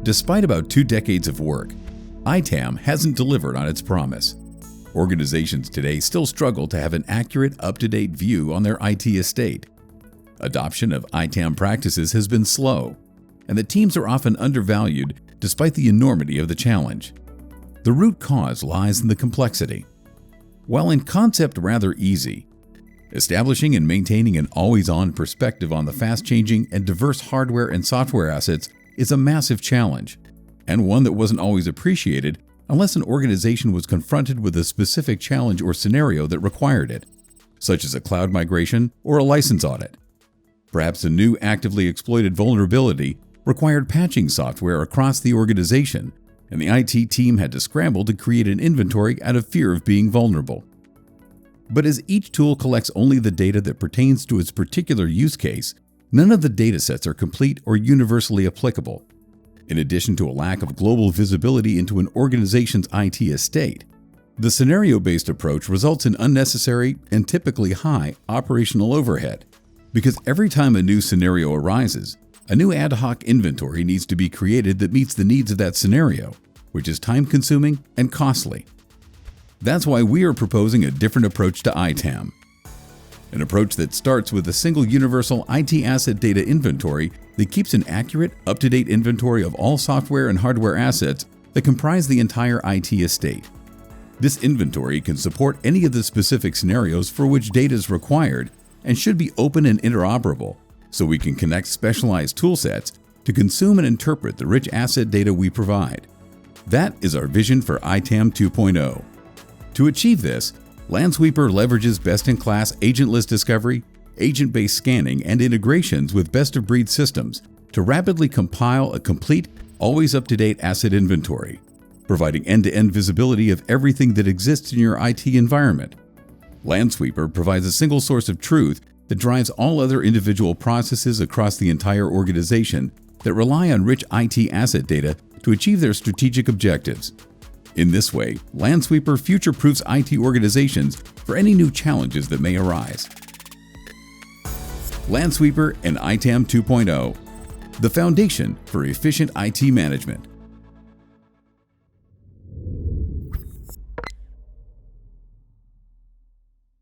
Despite about 2 decades of work, ITAM hasn't delivered on its promise. Organizations today still struggle to have an accurate, up-to-date view on their IT estate. Adoption of ITAM practices has been slow, and the teams are often undervalued despite the enormity of the challenge. The root cause lies in the complexity. While in concept rather easy, establishing and maintaining an always-on perspective on the fast-changing and diverse hardware and software assets is a massive challenge, and one that wasn't always appreciated unless an organization was confronted with a specific challenge or scenario that required it, such as a cloud migration or a license audit. Perhaps a new actively exploited vulnerability required patching software across the organization, and the IT team had to scramble to create an inventory out of fear of being vulnerable. But as each tool collects only the data that pertains to its particular use case, none of the datasets are complete or universally applicable. In addition to a lack of global visibility into an organization's IT estate, the scenario-based approach results in unnecessary and typically high operational overhead. Because every time a new scenario arises, a new ad hoc inventory needs to be created that meets the needs of that scenario, which is time-consuming and costly. That's why we are proposing a different approach to ITAM. An approach that starts with a single universal IT asset data inventory that keeps an accurate, up-to-date inventory of all software and hardware assets that comprise the entire IT estate. This inventory can support any of the specific scenarios for which data is required and should be open and interoperable, so we can connect specialized toolsets to consume and interpret the rich asset data we provide. That is our vision for ITAM 2.0. To achieve this, Lansweeper leverages best-in-class agentless discovery, agent-based scanning, and integrations with best-of-breed systems to rapidly compile a complete, always up-to-date asset inventory, providing end-to-end visibility of everything that exists in your IT environment. Lansweeper provides a single source of truth that drives all other individual processes across the entire organization that rely on rich IT asset data to achieve their strategic objectives. In this way, Lansweeper future-proofs IT organizations for any new challenges that may arise. Lansweeper and ITAM 2.0, the foundation for efficient IT management.